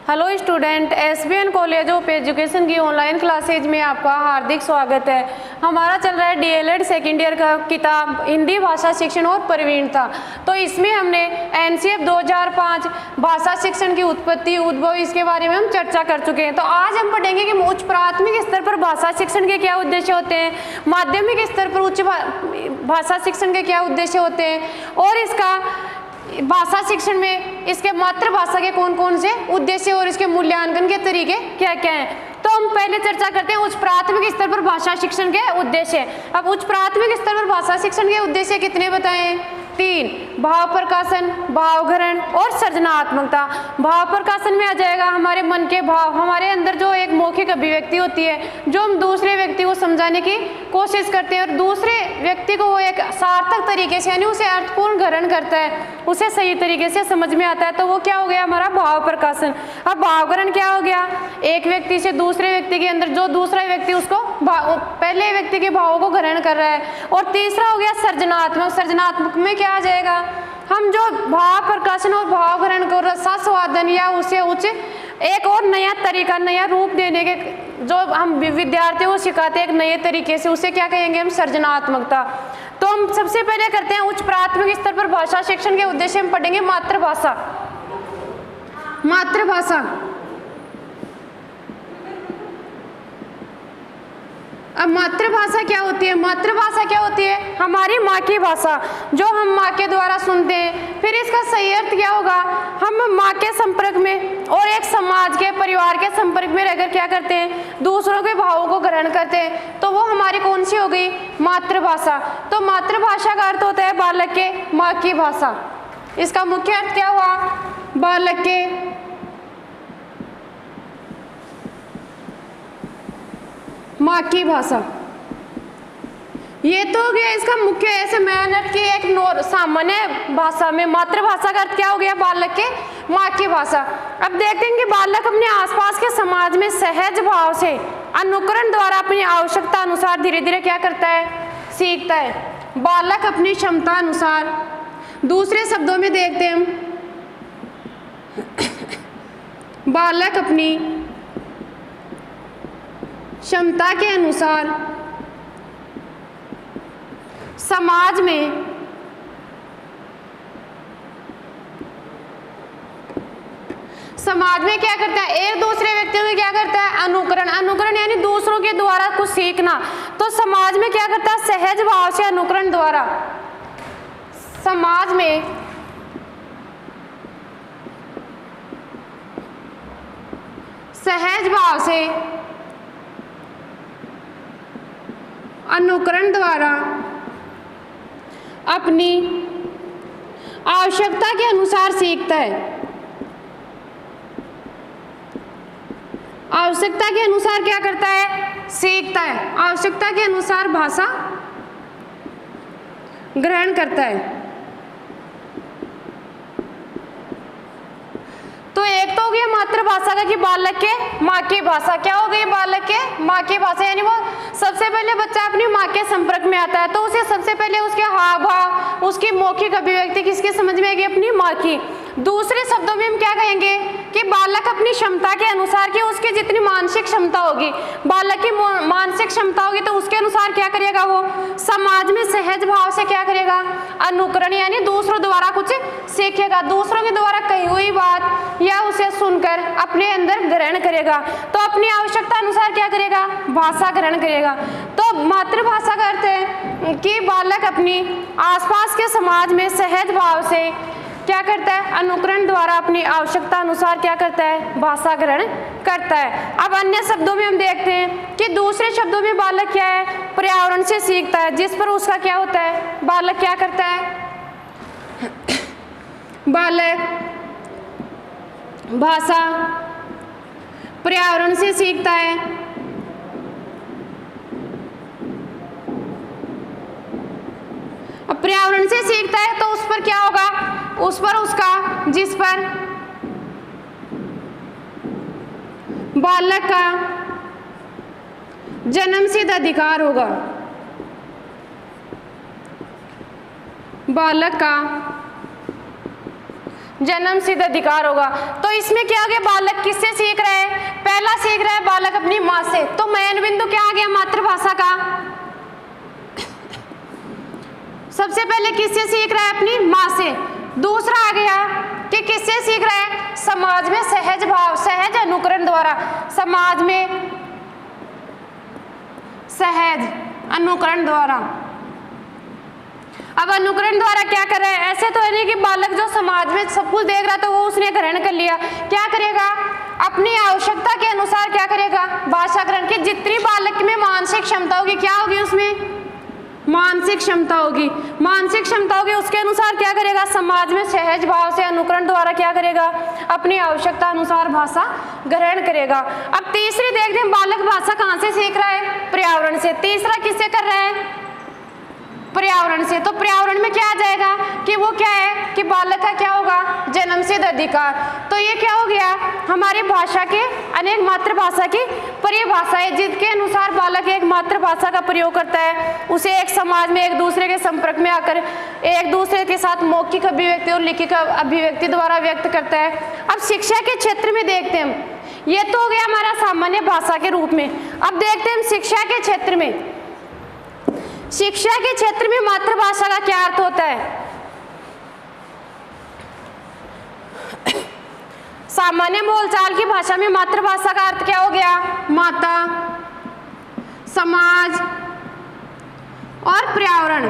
Hello student, SBN college of education की online classes में आपका हार्दिक स्वागत है। हमारा चल रहा है डीएलएड सेकेंड ईयर का किताब हिंदी भाषा शिक्षण और प्रवीणता। तो इसमें हमने एनसीएफ 2005 भाषा शिक्षण की उत्पत्ति उद्भव इसके बारे में हम चर्चा कर चुके हैं। तो आज हम पढ़ेंगे कि उच्च प्राथमिक स्तर पर भाषा शिक्षण के क्या उद्देश्य होते हैं, माध्यमिक स्तर पर उच्च भाषा शिक्षण के क्या उद्देश्य होते हैं और इसका भाषा शिक्षण में इसके मातृभाषा के कौन कौन से उद्देश्य और इसके मूल्यांकन के तरीके क्या क्या हैं। तो हम पहले चर्चा करते हैं उच्च प्राथमिक स्तर पर भाषा शिक्षण के उद्देश्य। अब उच्च प्राथमिक स्तर पर भाषा शिक्षण के उद्देश्य कितने बताएं? 3। भाव प्रकाशन, भावग्रहण और सृजनात्मकता। भाव प्रकाशन में आ जाएगा हमारे मन के भाव, हमारे अंदर जो एक मौखिक अभिव्यक्ति होती है जो हम दूसरे व्यक्ति को समझाने की कोशिश करते हैं और दूसरे व्यक्ति को वो एक सार्थक तरीके से यानी उसे अर्थपूर्ण ग्रहण करता है, उसे सही तरीके से समझ में आता है, तो वो क्या हो गया हमारा भाव प्रकाशन। अब भावग्रहण क्या हो गया? एक व्यक्ति से दूसरे व्यक्ति के अंदर जो दूसरा व्यक्ति उसको पहले व्यक्ति के भावों को ग्रहण कर रहा है। और तीसरा हो गया सृजनात्मक। सृजनात्मक में क्या आ जाएगा? हम जो भाव प्रकाशन और भाव ग्रहण को रसास्वादन या उसे उच्च एक और नया तरीका, नया रूप देने के जो हम विद्यार्थियों को सिखाते हैं एक नए तरीके से, उसे क्या कहेंगे हम? सृजनात्मकता। तो हम सबसे पहले करते हैं उच्च प्राथमिक स्तर पर भाषा शिक्षण के उद्देश्य हम पढ़ेंगे मातृभाषा। मातृभाषा, अब मातृभाषा क्या होती है? मातृभाषा क्या होती है? हमारी माँ की भाषा जो हम माँ के द्वारा सुनते हैं। फिर इसका सही अर्थ क्या होगा? हम माँ के संपर्क में और एक समाज के परिवार के संपर्क में रहकर क्या करते हैं? दूसरों के भावों को ग्रहण करते हैं, तो वो हमारी कौन सी हो गई? मातृभाषा। तो मातृभाषा का अर्थ होता है बालक के माँ की भाषा। इसका मुख्य अर्थ क्या हुआ? बालक के माँ की भाषा। ये तो हो गया इसका मुख्य ऐसे मेन अर्थ की एक सामान्य भाषा में मातृभाषा का अर्थ क्या हो गया? बालक के माँ की भाषा। अब देखते हैं कि बालक अपने आसपास के समाज में सहज भाव से अनुकरण द्वारा अपनी आवश्यकता अनुसार धीरे धीरे क्या करता है? सीखता है। बालक अपनी क्षमता अनुसार, दूसरे शब्दों में देखते हैं हम, बालक अपनी क्षमता के अनुसार समाज में क्या करता है? एक दूसरे व्यक्तियों में क्या करता है? अनुकरण। अनुकरण यानी दूसरों के द्वारा कुछ सीखना। तो समाज में क्या करता है? सहज भाव से अनुकरण द्वारा समाज में सहज भाव से अनुकरण द्वारा अपनी आवश्यकता के अनुसार सीखता है। आवश्यकता के अनुसार क्या करता है? सीखता है। आवश्यकता के अनुसार भाषा ग्रहण करता है। तो एक तो हो गया मातृभाषा का कि बालक के माँ की भाषा। क्या हो गई? बालक के माँ की भाषा यानी वो सबसे पहले बच्चा अपनी माँ के संपर्क में आता है तो उसे सबसे पहले उसके हाव भाव, उसकी मौखिक अभिव्यक्ति किसकी समझ में आएगी? अपनी माँ की। दूसरे शब्दों में हम क्या कहेंगे कि बालक अपनी क्षमता के अनुसार कि उसकी जितनी मानसिक क्षमता होगी, बालक की मानसिक क्षमता होगी तो उसके अनुसार क्या करेगा? वो समाज में सहज भाव से क्या करेगा? अनुकरण यानी दूसरों द्वारा कुछ सीखेगा। दूसरों के द्वारा कही हुई बात या उसे सुनकर अपने अंदर ग्रहण करेगा। तो अपनी आवश्यकता अनुसार क्या करेगा? भाषा ग्रहण करेगा। तो मातृभाषा का अर्थ है कि बालक अपनी आसपास के समाज में सहज भाव से क्या करता है? अनुकरण द्वारा अपनी आवश्यकता अनुसार क्या करता है? भाषा ग्रहण करता है। अब अन्य शब्दों में हम देखते हैं कि दूसरे शब्दों में बालक क्या है? पर्यावरण से सीखता है, जिस पर उसका क्या होता है? बालक क्या करता है? बालक भाषा पर्यावरण से सीखता है। अब पर्यावरण से सीखता है तो उस पर क्या होगा? उस पर उसका जिस पर बालक का जन्मसिद्ध अधिकार होगा, बालक का जन्म सिद्ध अधिकार होगा। तो इसमें क्या हो गया, बालक किससे सीख रहा है, पहला सीख रहा है बालक अपनी माँ से। तो मेन बिंदु क्या आ गया मातृभाषा का, सबसे पहले किससे सीख रहा है, अपनी माँ से। दूसरा आ गया कि किससे सीख रहा है, समाज में सहज भाव, सहज अनुकरण द्वारा, समाज में सहज अनुकरण द्वारा। अब अनुकरण द्वारा क्या कर रहा है, ऐसे तो है नहीं कि बालक जो समाज में सब कुछ देख रहा तो वो उसने ग्रहण कर लिया, क्या करेगा, अपनी आवश्यकता के अनुसार क्या करेगा, भाषा ग्रहण की। जितनी बालक में मानसिक क्षमता होगी, क्या होगी उसमें, मानसिक क्षमता होगी, मानसिक क्षमता होगी, उसके अनुसार क्या करेगा, समाज में सहज भाव से अनुकरण द्वारा क्या करेगा, अपनी आवश्यकता अनुसार भाषा ग्रहण करेगा। अब तीसरी देखते हैं, बालक भाषा कहाँ से सीख रहा है, पर्यावरण से। तीसरा किससे कर रहा है, पर्यावरण से। तो पर्यावरण में क्या आ जाएगा कि वो क्या है कि बालक का क्या होगा, जन्म सिद्ध अधिकार। तो ये क्या हो गया, हमारी भाषा के अनेक मातृभाषा की परिभाषा है, जिसके अनुसार बालक एक मातृभाषा का प्रयोग करता है, उसे एक समाज में एक दूसरे के संपर्क में आकर एक दूसरे के साथ मौखिक अभिव्यक्ति और लिखित अभिव्यक्ति द्वारा व्यक्त करता है। अब शिक्षा के क्षेत्र में देखते हैं हम, ये तो हो गया हमारा सामान्य भाषा के रूप में। अब देखते हैं हम शिक्षा के क्षेत्र में, शिक्षा के क्षेत्र में मातृभाषा का क्या अर्थ होता है। सामान्य बोलचाल की भाषा में मातृभाषा का अर्थ क्या हो गया, माता, समाज और पर्यावरण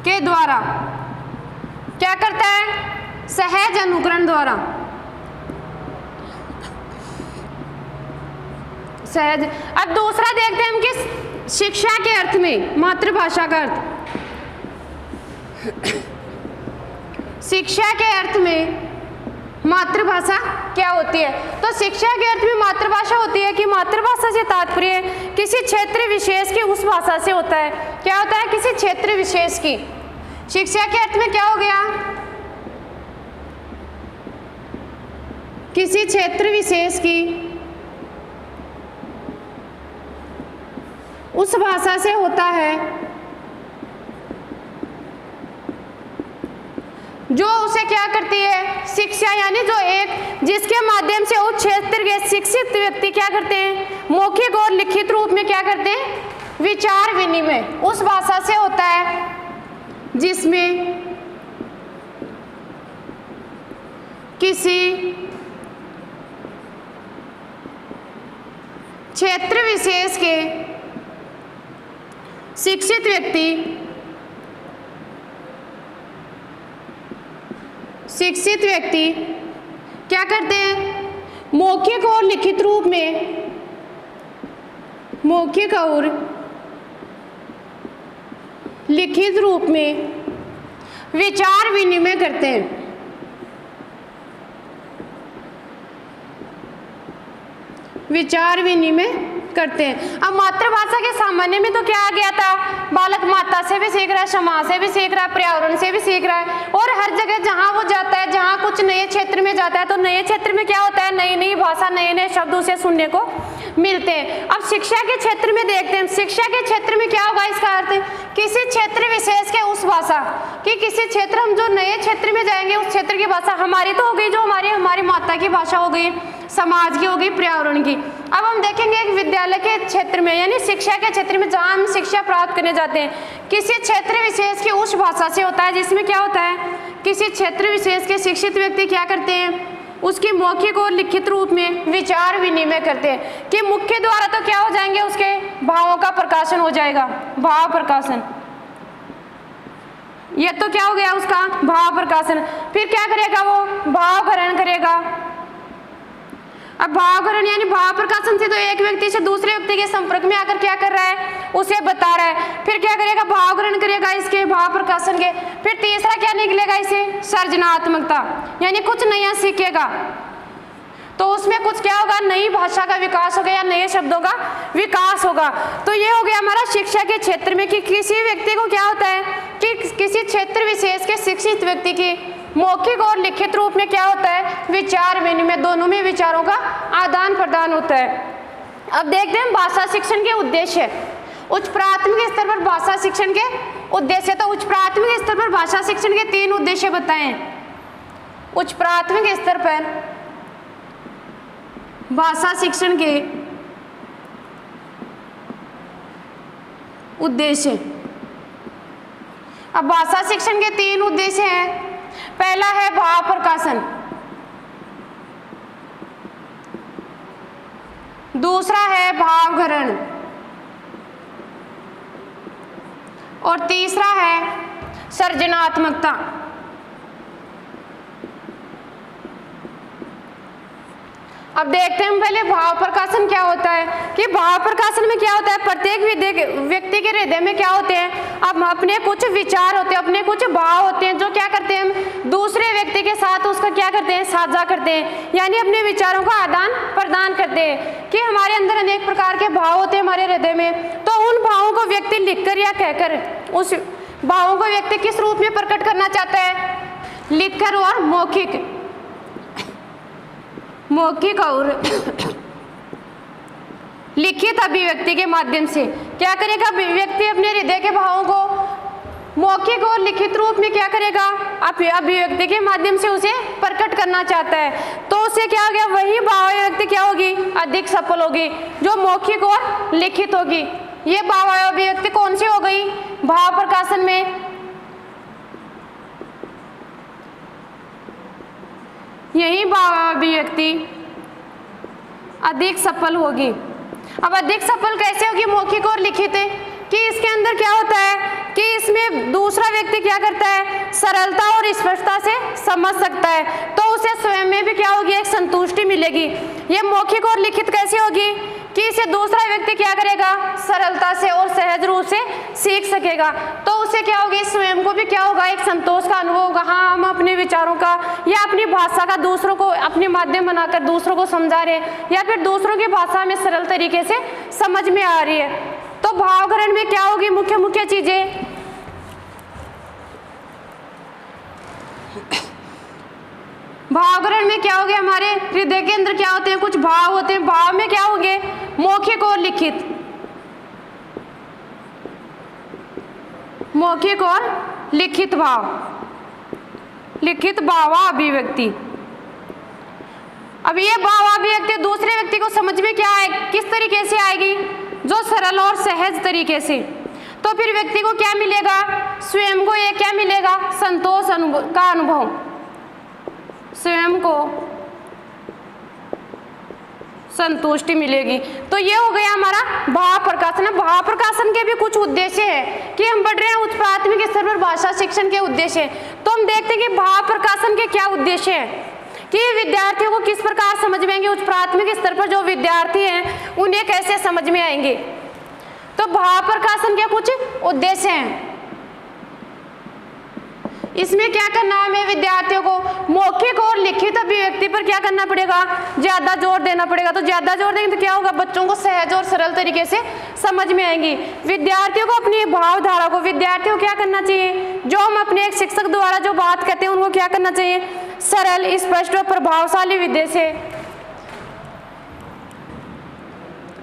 के द्वारा क्या करता है, सहज अनुकरण द्वारा, सहज। अब दूसरा देखते हैं हम कि शिक्षा के अर्थ में मातृभाषा का अर्थ, शिक्षा के अर्थ में मातृभाषा क्या होती है। तो शिक्षा के अर्थ में मातृभाषा होती है कि मातृभाषा से तात्पर्य किसी क्षेत्र विशेष की उस भाषा से होता है, क्या होता है, किसी क्षेत्र विशेष की। शिक्षा के अर्थ में क्या हो गया, किसी क्षेत्र विशेष की उस भाषा से होता है जो उसे क्या करती है, शिक्षा, यानी जो एक जिसके माध्यम से उस क्षेत्र के शिक्षित व्यक्ति क्या करते हैं, मौखिक और लिखित रूप में क्या करते हैं, विचार विनिमय उस भाषा से होता है जिसमें किसी क्षेत्र विशेष के शिक्षित व्यक्ति क्या करते हैं, मौखिक और लिखित रूप में, मौखिक और लिखित रूप में विचार विनिमय करते हैं। विचार विनिमय करते हैं। अब मातृभाषा के सामान्य में तो क्या आ गया था, बालक माता से भी सीख रहा है, समाज से भी सीख रहा है, पर्यावरण से भी सीख रहा है, और हर जगह जहाँ वो जाता है, जहाँ कुछ नए क्षेत्र में जाता है तो नए क्षेत्र में क्या होता है, नई नई भाषा, नए नए शब्द उसे सुनने को मिलते हैं। अब शिक्षा के क्षेत्र में देखते हैं, शिक्षा के क्षेत्र में क्या होगा, इसका अर्थ किसी क्षेत्र विशेष के उस भाषा कि किसी क्षेत्र, हम जो नए क्षेत्र में जाएंगे उस क्षेत्र की भाषा, हमारी तो हो गई जो हमारी माता की भाषा हो गई, समाज की हो गई, पर्यावरण की। अब हम देखेंगे एक विद्यालय के क्षेत्र में, यानी शिक्षा के क्षेत्र में जहाँ हम शिक्षा प्राप्त करने जाते हैं, किसी क्षेत्र विशेष की उस भाषा से होता है जिसमें क्या होता है, किसी क्षेत्र विशेष के शिक्षित व्यक्ति क्या करते हैं, उसकी मौखिक और लिखित रूप में विचार विनिमय करते हैं। कि मुख्य द्वारा तो क्या हो जाएंगे, उसके भावों का प्रकाशन हो जाएगा, भाव प्रकाशन, ये तो क्या हो गया उसका भाव प्रकाशन। फिर क्या करेगा वो, भाव ग्रहण करेगा। अब भाव ग्रहण यानी भाव प्रकाशन से तो एक व्यक्ति से दूसरे व्यक्ति के संपर्क में आकर क्या कर रहा है, उसे बता रहा है। फिर क्या करेगा, भाव ग्रहण करेगा इसके भाव प्रकाशन के। फिर तीसरा क्या निकलेगा इसे, सृजनात्मकता, यानी कुछ नया सीखेगा तो उसमें कुछ क्या होगा, नई भाषा का विकास होगा या नए शब्दों का विकास होगा। तो ये हो गया हमारा शिक्षा के क्षेत्र में कि किसी व्यक्ति को क्या होता है कि किसी क्षेत्र विशेष के शिक्षित व्यक्ति की मौखिक और लिखित रूप में क्या होता है, विचार विनिमय, दोनों में विचारों का आदान प्रदान होता है। अब देखते हैं भाषा शिक्षण के उद्देश्य। उच्च प्राथमिक स्तर पर भाषा शिक्षण के उद्देश्य, तो उच्च प्राथमिक स्तर पर भाषा शिक्षण के 3 उद्देश्य बताएं। उच्च प्राथमिक स्तर पर भाषा शिक्षण के उद्देश्य। अब भाषा शिक्षण के 3 उद्देश्य हैं। पहला है भाव प्रकाशन, दूसरा है भावघरण और तीसरा है सृजनात्मकता। अब देखते हैं हम पहले भाव प्रकाशन क्या होता है, कि भाव प्रकाशन में क्या होता है, प्रत्येक व्यक्ति के हृदय में क्या होते हैं, अब अपने कुछ विचार होते हैं, अपने कुछ भाव होते हैं, जो क्या करते हैं हम दूसरे व्यक्ति के साथ उसका क्या करते हैं, साझा करते हैं, यानी अपने विचारों का आदान प्रदान करते हैं। कि हमारे अंदर अनेक प्रकार के भाव होते हैं हमारे हृदय में, तो उन भावों को व्यक्ति लिखकर या कहकर उस भावों को व्यक्ति किस रूप में प्रकट करना चाहता है, लिखकर और मौखिक और लिखित अभिव्यक्ति के माध्यम से क्या करेगा, व्यक्ति अपने हृदय के भावों को मौखिक और लिखित रूप में क्या करेगा, अभिव्यक्ति के माध्यम से उसे प्रकट करना चाहता है। तो उसे क्या हो गया, वही भाव अभिव्यक्ति क्या होगी, अधिक सफल होगी, जो मौखिक और लिखित होगी। ये भाव अभिव्यक्ति कौन सी हो गई, भाव प्रकाशन में यही भाव अभिव्यक्ति अधिक सफल होगी। अब अधिक सफल कैसे होगी, मौखिक और लिखित है, कि इसके अंदर क्या होता है कि इसमें दूसरा व्यक्ति क्या करता है, सरलता और स्पष्टता से समझ सकता है, तो उसे स्वयं में भी क्या होगी, एक संतुष्टि मिलेगी। ये मौखिक और लिखित कैसे होगी, कि इसे दूसरा व्यक्ति क्या करेगा, सरलता से और सहज रूप से सीख सकेगा, तो उसे क्या होगी, स्वयं को भी क्या होगा, एक संतोष का अनुभव होगा। हाँ, हम अपने विचारों का या अपनी भाषा का दूसरों को अपने माध्यम बनाकर दूसरों को समझा रहे हैं, या फिर दूसरों की भाषा में सरल तरीके से समझ में आ रही है। तो भावघरण में क्या होगी, मुख्य चीजें, भावघरण में क्या हो गया, हमारे हृदय के अंदर क्या होते हैं, कुछ भाव होते हैं, भाव में क्या होंगे, मौखिक और लिखित, मौखिक और लिखित भाव, लिखित भाव अभिव्यक्ति। अब ये भाव अभिव्यक्ति दूसरे व्यक्ति को समझ में क्या आए, किस तरीके से आएगी, जो सरल और सहज तरीके से। तो फिर व्यक्ति को क्या मिलेगा, स्वयं को ये क्या मिलेगा, संतोष का अनुभव, स्वयं को संतुष्टि मिलेगी। तो ये हो गया हमारा भाव प्रकाशन। भाव प्रकाशन के भी कुछ उद्देश्य है, कि हम बढ़ रहे हैं उच्च प्राथमिक स्तर पर भाषा शिक्षण के उद्देश्य। तो हम देखते हैं कि भाव प्रकाशन के क्या उद्देश्य है, कि विद्यार्थियों को किस प्रकार समझ में आएंगे, उच्च प्राथमिक स्तर पर जो विद्यार्थी हैं उन्हें कैसे समझ में आएंगे। तो भाव प्रकाशन के कुछ उद्देश्य हैं। इसमें क्या करना है, हमें विद्यार्थियों को मौखिक और लिखित अभिव्यक्ति पर क्या करना पड़ेगा, ज्यादा जोर देना पड़ेगा। तो ज्यादा जोर देंगे तो क्या होगा, बच्चों को सहज और सरल तरीके से समझ में आएंगी। विद्यार्थियों को अपनी भावधारा को, विद्यार्थियों को क्या करना चाहिए, जो हम अपने एक शिक्षक द्वारा जो बात कहते हैं उनको क्या करना चाहिए, सरल, स्पष्ट और प्रभावशाली विधि से,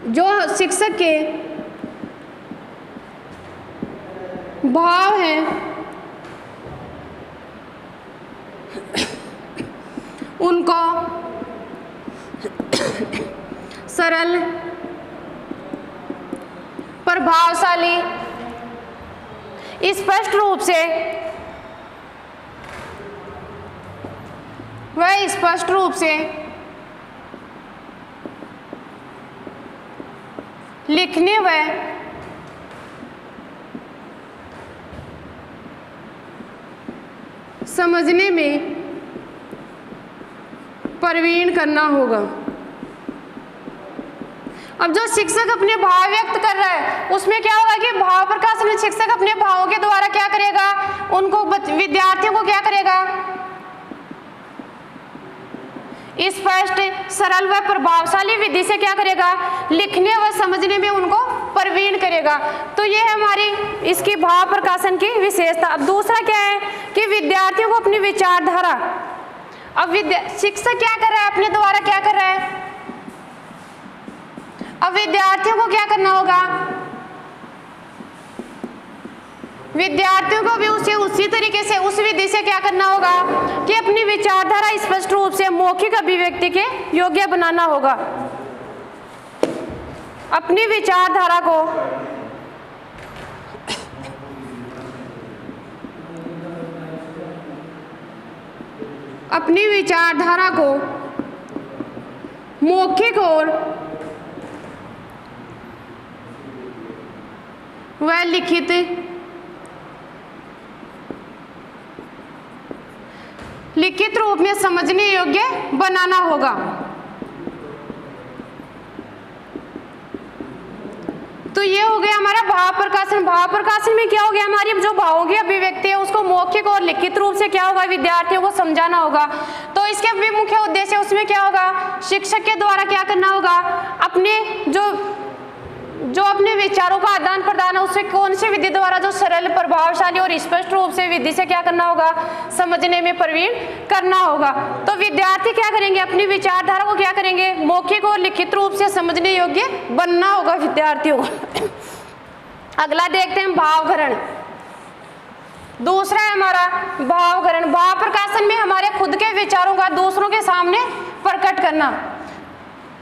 जो शिक्षक के भाव हैं उनको सरल, प्रभावशाली, स्पष्ट रूप से वह स्पष्ट रूप से लिखने व समझने में प्रवीण करना होगा। अब जो शिक्षक अपने भाव व्यक्त कर रहा है उसमें क्या होगा कि भाव प्रकाशन में शिक्षक अपने भावों के द्वारा क्या करेगा, उनको विद्यार्थियों को क्या करेगा, स्पष्ट, सरल व प्रभावशाली विधि से क्या करेगा, लिखने व समझने में उनको प्रवीण करेगा। तो ये है हमारी इसकी भाव प्रकाशन की विशेषता। अब दूसरा क्या है कि विद्यार्थियों को अपनी विचारधारा, अब शिक्षक क्या कर रहा है, अपने द्वारा क्या कर रहा है, अब विद्यार्थियों को क्या करना होगा, विद्यार्थियों को भी उसी तरीके से उस विधि से क्या करना होगा कि अपनी विचारधारा स्पष्ट रूप से मौखिक अभिव्यक्ति के योग्य बनाना होगा। अपनी विचारधारा को मौखिक और व लिखित रूप में समझने योग्य बनाना होगा। तो ये हो गया हमारा भाव प्रकाशन। भाव प्रकाशन में क्या हो गया, हमारी जो भावों की अभिव्यक्ति है उसको मौखिक और लिखित रूप से क्या होगा, विद्यार्थियों को समझाना होगा। तो इसके भी मुख्य उद्देश्य उसमें क्या होगा, शिक्षक के द्वारा क्या करना होगा, अपने जो अपने विचारों का आदान प्रदान है उससे कौन सी विधि द्वारा जो सरल, प्रभावशाली और स्पष्ट रूप से विधि से क्या करना होगा, समझने में प्रवीण करना होगा। तो विद्यार्थी क्या करेंगे, अपनी विचारधारा को क्या करेंगे, मौखिक और लिखित रूप से समझने योग्य बनना होगा विद्यार्थियों को। अगला देखते हैं भावघरण। दूसरा है हमारा भावघरण। भाव प्रकाशन में हमारे खुद के विचारों का दूसरों के सामने प्रकट करना।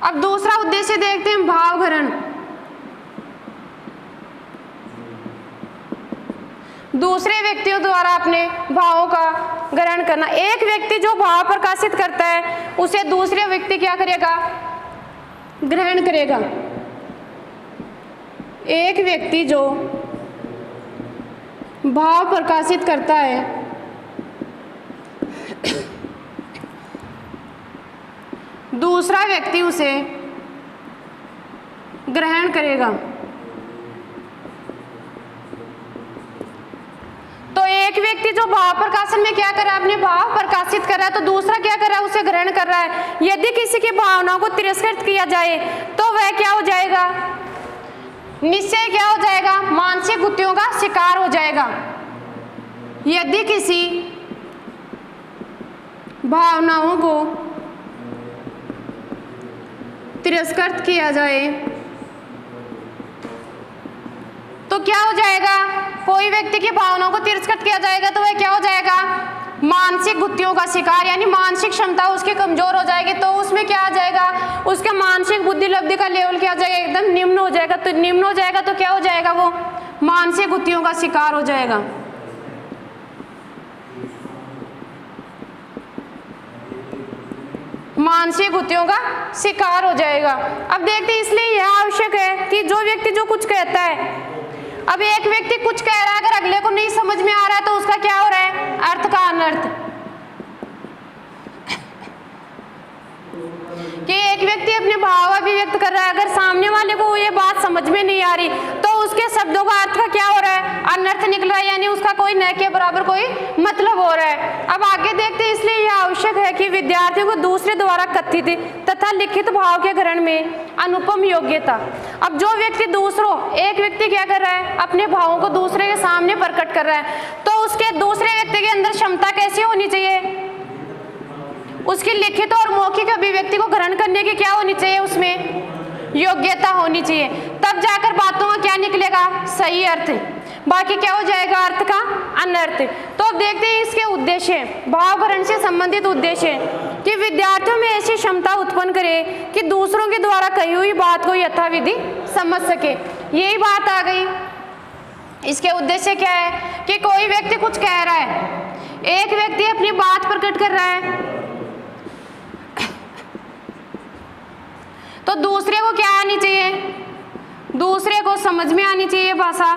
अब दूसरा उद्देश्य देखते हैं भावघरण। दूसरे व्यक्तियों द्वारा अपने भावों का ग्रहण करना। एक व्यक्ति जो भाव प्रकाशित करता है उसे दूसरे व्यक्ति क्या करेगा, ग्रहण करेगा। एक व्यक्ति जो भाव प्रकाशित करता है दूसरा व्यक्ति उसे ग्रहण करेगा। तो एक व्यक्ति जो भाव प्रकाशन में क्या कर रहा है, अपने भाव प्रकाशित कर रहा है, तो दूसरा क्या कर रहा है, उसे ग्रहण कर रहा है। यदि किसी की भावनाओं को तिरस्कृत किया जाए तो वह क्या हो जाएगा, निश्चय क्या हो जाएगा, मानसिक गुत्थियों का शिकार हो जाएगा। यदि किसी भावनाओं को तिरस्कृत किया जाए तो क्या हो जाएगा, कोई व्यक्ति की भावनाओं को तिरस्कृत किया जाएगा तो वह क्या हो जाएगा, मानसिक गुत्थियों का शिकार, यानी मानसिक क्षमता उसकी कमजोर हो जाएगी। तो उसमें क्या आ जाएगा, उसके मानसिक बुद्धि लब्धि का लेवल क्या हो जाएगा, एकदम निम्न हो जाएगा। तो निम्न हो जाएगा तो क्या हो जाएगा, वो मानसिक गुत्थियों का शिकार हो जाएगा। मानसिक गुत्थियों का शिकार हो जाएगा। अब देखते हैं, इसलिए यह आवश्यक है कि जो व्यक्ति जो कुछ कहता है, अब एक व्यक्ति कुछ कह रहा है, अगर अगले को नहीं समझ में आ रहा है तो उसका क्या हो रहा है, अर्थ का अनर्थ। कि एक व्यक्ति अपने भाव अभिव्यक्त कर रहा है, अगर सामने वाले को ये बात समझ में नहीं आ रही तो उसके शब्दों का अर्थ का क्या हो रहा है, अनर्थ निकल रहा है, यानी उसका कोई न के बराबर कोई मतलब हो रहा है। अब आगे देखते हैं, इसलिए यह आवश्यक है कि विद्यार्थियों को दूसरे द्वारा कथित तथा लिखित भाव के ग्रहण में अनुपम योग्यता। अब जो व्यक्ति दूसरों, एक व्यक्ति क्या कर रहा है, अपने भावों को दूसरे के सामने प्रकट कर रहा है, तो उसके दूसरे व्यक्ति के अंदर क्षमता कैसी होनी चाहिए, उसकी लिखित और मौखिक अभिव्यक्ति को ग्रहण करने की क्या होनी चाहिए, उसमें योग्यता होनी चाहिए। तब जाकर बातों का क्या निकलेगा, सही अर्थ। बाकी क्या हो जाएगा, अर्थ का अनर्थ। तो अब देखते हैं इसके उद्देश्य, भावग्रहण से संबंधित उद्देश्य कि विद्यार्थियों में ऐसी क्षमता उत्पन्न करे कि दूसरों के द्वारा कही हुई बात को यथाविधि समझ सके। यही बात आ गई। इसके उद्देश्य क्या है कि कोई व्यक्ति कुछ कह रहा है, एक व्यक्ति अपनी बात प्रकट कर रहा है, तो दूसरे को क्या आनी चाहिए, दूसरे को समझ में आनी चाहिए भाषा,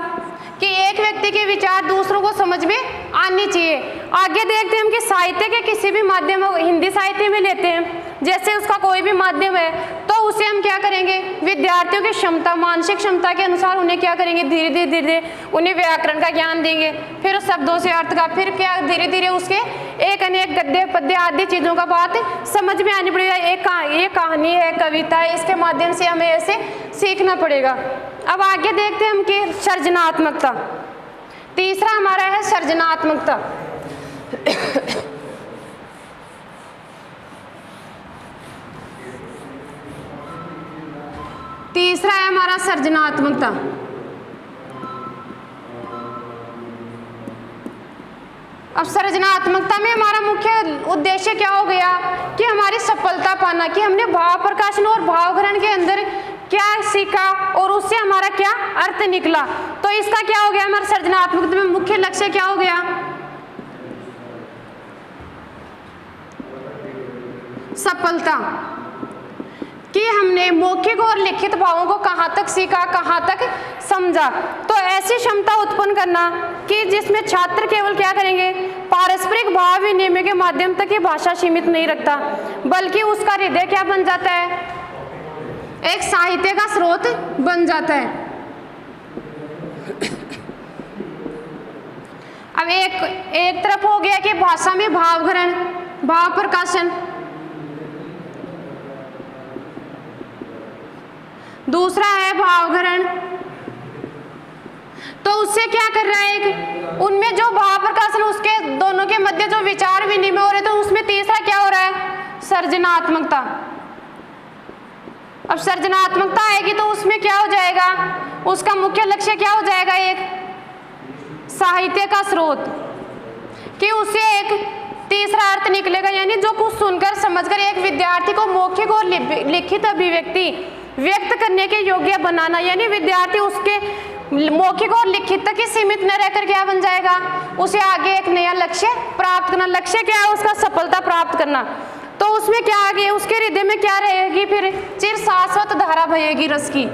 कि एक व्यक्ति के विचार दूसरों को समझ में आनी चाहिए। आगे देखते हैं हम कि साहित्य के किसी भी माध्यम, हिंदी साहित्य में लेते हैं, जैसे उसका कोई भी माध्यम है, तो उसे हम क्या करेंगे, विद्यार्थियों की क्षमता, मानसिक क्षमता के अनुसार उन्हें क्या करेंगे, धीरे धीरे धीरे उन्हें व्याकरण का ज्ञान देंगे, फिर उस शब्दों से अर्थ का, फिर क्या धीरे धीरे उसके एक अनेक गद्य पद्य आदि चीज़ों का बात समझ में आनी पड़ेगा। एक कहानी है, कविता है, इसके माध्यम से हमें ऐसे सीखना पड़ेगा। अब आगे देखते हैं हम कि सृजनात्मकता। तीसरा हमारा है सृजनात्मकता। तीसरा है हमारा सृजनात्मकता। अब सृजनात्मकता में हमारा मुख्य उद्देश्य क्या हो गया कि हमारी सफलता पाना, कि हमने भाव प्रकाशन और भाव ग्रहण के अंदर क्या सीखा और उससे हमारा क्या अर्थ निकला। तो इसका क्या हो गया, हमारा सृजनात्मकता में मुख्य लक्ष्य क्या हो गया, सफलता, कि हमने मौखिक और लिखित भावों को कहाँ तक सीखा, कहाँ तक समझा। तो ऐसी क्षमता उत्पन्न करना कि जिसमें छात्र केवल क्या करेंगे, पारस्परिक भाव विनिमय के माध्यम तक ही भाषा सीमित नहीं रखता, बल्कि उसका हृदय क्या बन जाता है, एक साहित्य का स्रोत बन जाता है। अब एक तरफ हो गया कि भाषा में भाव ग्रहण, भाव प्रकाशन, दूसरा है भाव ग्रहण। तो उससे क्या कर रहा है, एक उनमें जो भाव प्रकाशन, उसके दोनों के मध्य जो विचार विनिमय हो रहे, तो उसमें तीसरा क्या हो रहा है, सर्जनात्मकता। अब सर्जनात्मकता आएगी तो उसमें क्या हो जाएगा, उसका मुख्य लक्ष्य क्या हो जाएगा, एक साहित्य का स्रोत, कि उससे एक तीसरा अर्थ निकलेगा, यानी जो कुछ सुनकर समझकर एक विद्यार्थी को मौखिक और लिखित अभिव्यक्ति व्यक्त करने के योग्य बनाना, यानी विद्यार्थी उसके मौखिक और लिखित तक ही सीमित न रहकर क्या बन जाएगा, उसे आगे एक नया लक्ष्य प्राप्त करना। लक्ष्य क्या है, उसका सफलता प्राप्त करना। तो उसमें क्या आगे उसके हृदय में क्या रहेगी, फिर चिर शाश्वत धारा बहेगी रस की।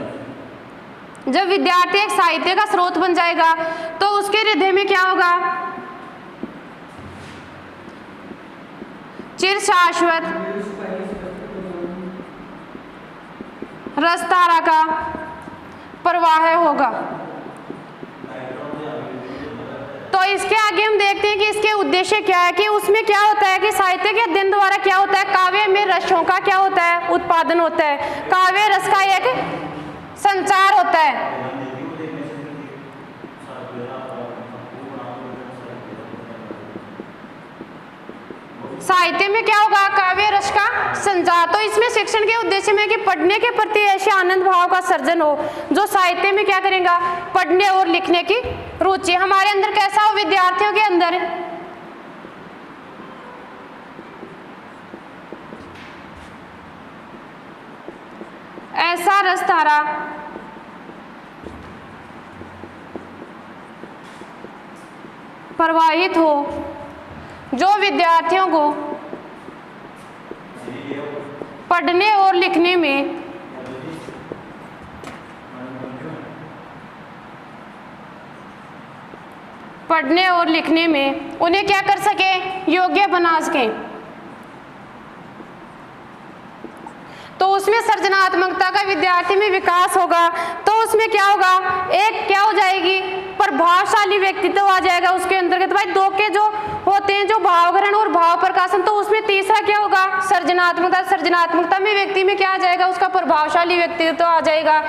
जब विद्यार्थी एक साहित्य का स्रोत बन जाएगा तो उसके हृदय में क्या होगा, चिर शाश्वत रस धारा का प्रवाह होगा। तो इसके आगे हम देखते हैं कि इसके उद्देश्य क्या है, कि उसमें क्या होता है कि साहित्य के अध्ययन द्वारा क्या होता है, काव्य में रसों का क्या होता है, उत्पादन होता है, काव्य रस का एक संचार होता है। साहित्य में क्या होगा, काव्य रस का संचार। तो इसमें शिक्षण के उद्देश्य में कि पढ़ने के प्रति ऐसे आनंद भाव का सर्जन हो जो साहित्य में क्या करेगा, पढ़ने और लिखने की रुचि हमारे अंदर कैसा हो, विद्यार्थियों के अंदर ऐसा रस धारा प्रवाहित हो जो विद्यार्थियों को पढ़ने और लिखने में उन्हें क्या कर सके, योग्य बना सके। तो उसमें सृजनात्मकता का विद्यार्थी में विकास होगा। तो उसमें क्या होगा, एक क्या हो जाएगी, प्रभावशाली व्यक्तित्व आ जाएगा उसके अंतर्गत। भाई दो के जो होते हैं, जो भाव ग्रहण और भाव प्रकाशन, तो उसमें तीसरा क्या होगा, सर्जनात्मकता। सर्जनात्मकता में व्यक्ति में क्या आ जाएगा, उसका प्रभावशाली व्यक्तित्व आ जाएगा।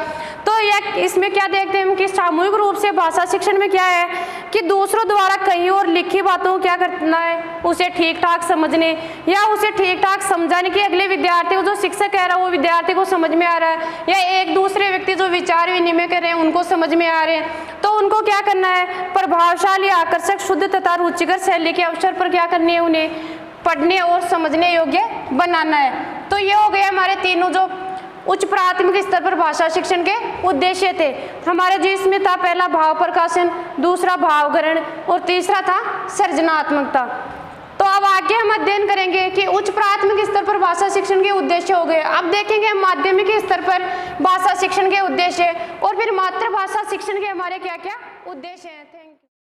तो यह इसमें क्या देखते हैं हम कि सामूहिक रूप से भाषा शिक्षण में क्या है कि दूसरों द्वारा कही और लिखी बातों को क्या करना है, उसे ठीक ठाक समझने या उसे ठीक ठाक समझाने की अगले विद्यार्थी को जो शिक्षक कह रहा है वो विद्यार्थी को समझ में आ रहा है, या एक दूसरे व्यक्ति जो विचार विनिमय कर रहे हैं उनको समझ में आ रहे हैं। तो उनको क्या करना है, प्रभावशाली, आकर्षक, शुद्ध तथा रुचिकर शैली के अवसर पर क्या करनी है, उन्हें पढ़ने और समझने योग्य बनाना है। तो ये हो गया हमारे तीनों जो उच्च प्राथमिक स्तर पर भाषा शिक्षण के उद्देश्य थे हमारे, जिसमें था पहला भाव प्रकाशन, दूसरा भाव ग्रहण और तीसरा था सृजनात्मकता। तो अब आगे हम अध्ययन करेंगे कि उच्च प्राथमिक स्तर पर भाषा शिक्षण के उद्देश्य हो गए। अब देखेंगे हम माध्यमिक स्तर पर भाषा शिक्षण के उद्देश्य और फिर मातृभाषा शिक्षण के हमारे क्या क्या उद्देश्य हैं। Thank you.